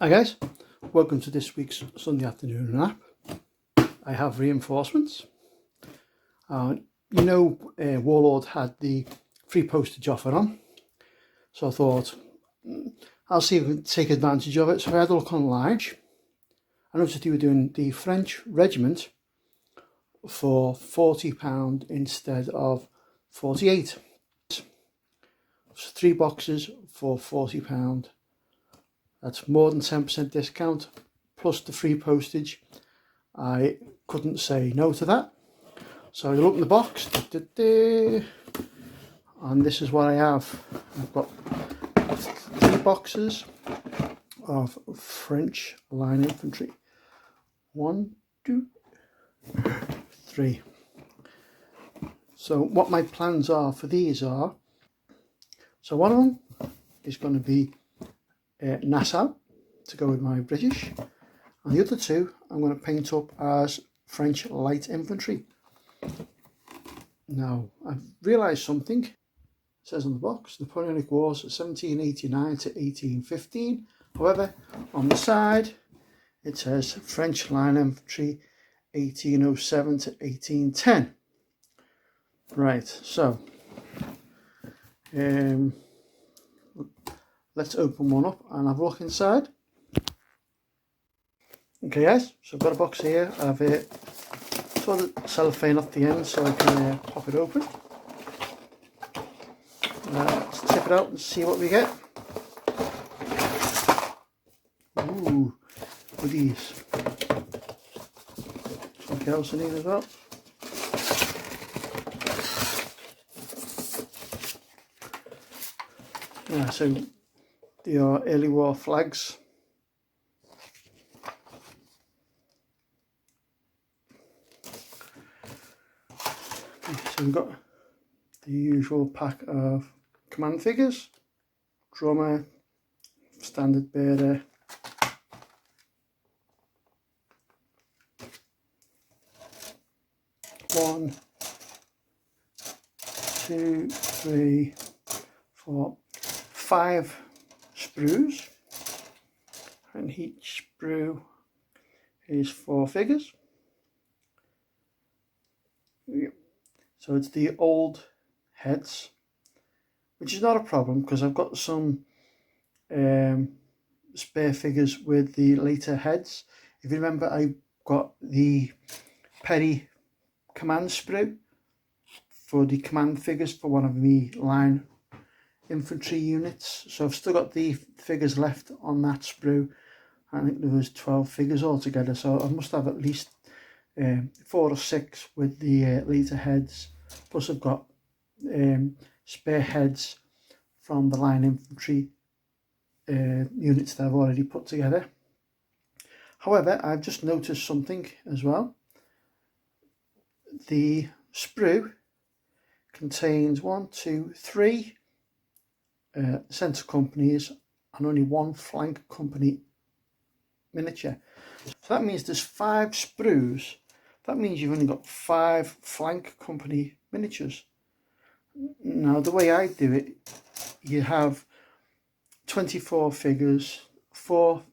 Hi guys, welcome to this week's Sunday afternoon wrap. I have reinforcements. Warlord had the free postage offer on, so I thought I'll see if we can take advantage of it. So I had a look online. I noticed they were doing the French regiment for £40 instead of 48. So 3 boxes for £40. That's more than 10% discount plus the free postage. I couldn't say no to that. So I open the box, and this is what I have. I've got 3 boxes of French line infantry. 1, 2, 3. So what my plans are for these are, so one of them is going to be Nassau to go with my British, and the other 2 I'm going to paint up as French light infantry. Now I've realised something. It says on the box Napoleonic Wars 1789 to 1815. However, on the side it says French line infantry 1807 to 1810. Right, so let's open one up and have a look inside. Okay guys, so I've got a box here. I've sort of cellophane off the end so I can pop it open. Let's tip it out and see what we get. Ooh, goodies. Something else I need as well. Yeah, so they are early war flags. So we've got the usual pack of command figures, drummer, standard bearer, one, 2, 3, 4, 5 sprues, and each sprue is 4 figures. So it's the old heads, which is not a problem because I've got some spare figures with the later heads. If you remember, I got the Perry command sprue for the command figures for one of the line infantry units. So I've still got the figures left on that sprue. I think there was 12 figures altogether, so I must have at least 4 or 6 with the later heads. Plus I've got spare heads from the line infantry units that I've already put together. However, I've just noticed something as well. The sprue contains 1, 2, 3 centre companies and only 1 flank company miniature. So that means there's 5 sprues. That means you've only got 5 flank company miniatures. Now the way I do it, you have 24 figures, 4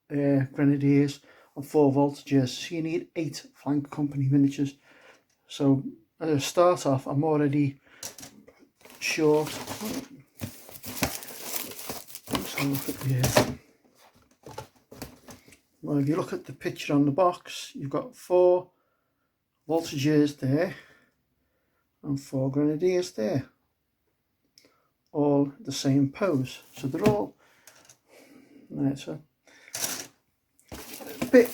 grenadiers and 4 voltigeurs, so you need 8 flank company miniatures. So as a start off, I'm already short. Let's have a look at here. Well, if you look at the picture on the box, you've got 4 voltigeurs there and 4 grenadiers there, all the same pose. So they're all right. So a bit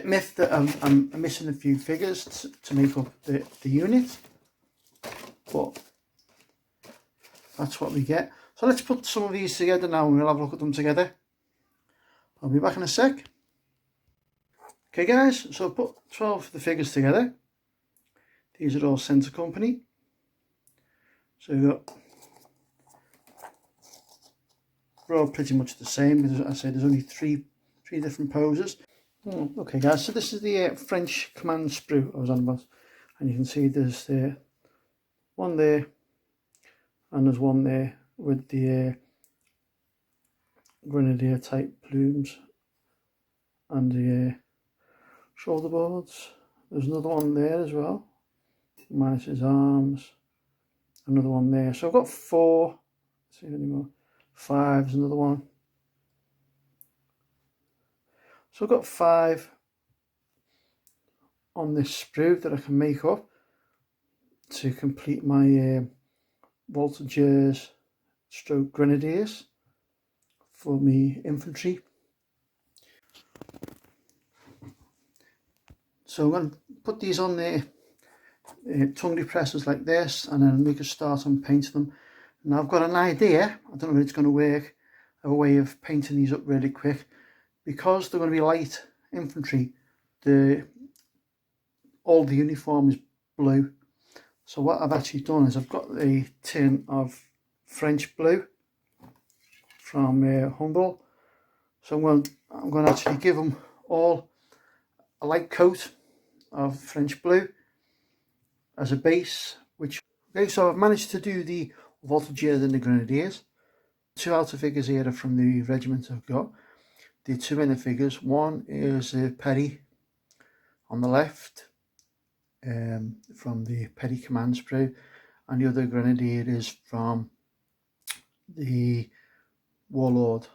miffed that I'm missing a few figures to make up the unit, but that's what we get. So let's put some of these together now and we'll have a look at them together. I'll be back in a sec. Okay guys, so I put 12 of the figures together. These are all centre company. So we're all pretty much the same. As I said, there's only three different poses. Okay guys, so this is the French command sprue I was on about. And you can see there's one there and there's one there with the grenadier type plumes and the shoulder boards. There's another one there as well, minus his arms, another one there. So I've got 4, let's see any more, 5, there's another one. So I've got 5 on this sprue that I can make up to complete my voltigeurs stroke grenadiers for me infantry. So I'm going to put these on the tongue depressors like this, and then make a start on painting them. Now I've got an idea, I don't know if it's going to work, of a way of painting these up really quick. Because they're going to be light infantry, all the uniform is blue. So what I've actually done is I've got a tin of French blue from Humble. So I'm going to actually give them all a light coat of French blue as a base. Okay, so I've managed to do the voltigeurs and the grenadiers. 2 outer figures here are from the regiment I've got. The 2 inner figures, one is Perry on the left, from the Perry command sprue, and the other grenadier is from the Warlord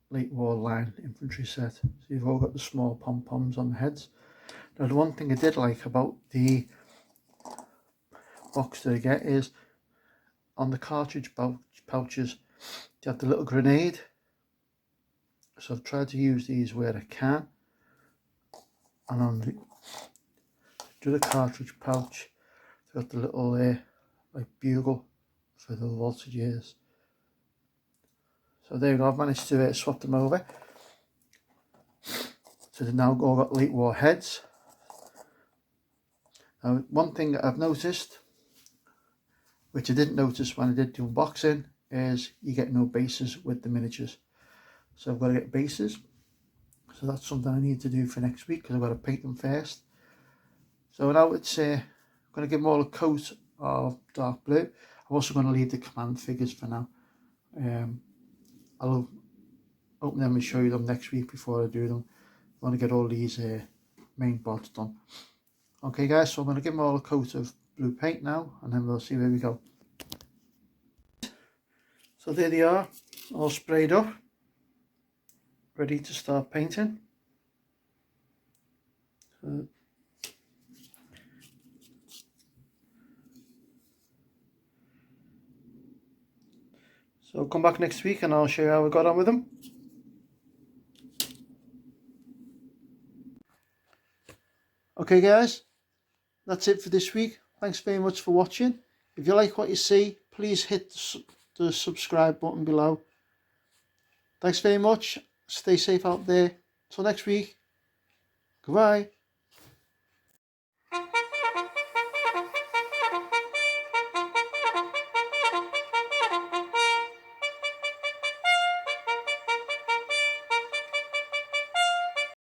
late war line infantry set. So you've all got the small pom-poms on the heads. Now the one thing I did like about the box that I get is on the cartridge pouches you have the little grenade. So I've tried to use these where I can, and on the cartridge pouch I've got the little like bugle for the voltigeurs. So there you go, I've managed to swap them over. So they've now all got late war heads. Now one thing that I've noticed, which I didn't notice when I did the unboxing, is you get no bases with the miniatures. So I've got to get bases. So that's something I need to do for next week, because I've got to paint them first. So now it's going to give them all a coat of dark blue. I'm also going to leave the command figures for now. I'll open them and show you them next week before I do them. I want to get all these main bots done. Okay guys, so I'm going to give them all a coat of blue paint now, and then we'll see where we go. So there they are, all sprayed up, ready to start painting. So come back next week and I'll show you how we got on with them. Okay guys, that's it for this week. Thanks very much for watching. If you like what you see, please hit the subscribe button below. Thanks very much. Stay safe out there. Till next week. Goodbye.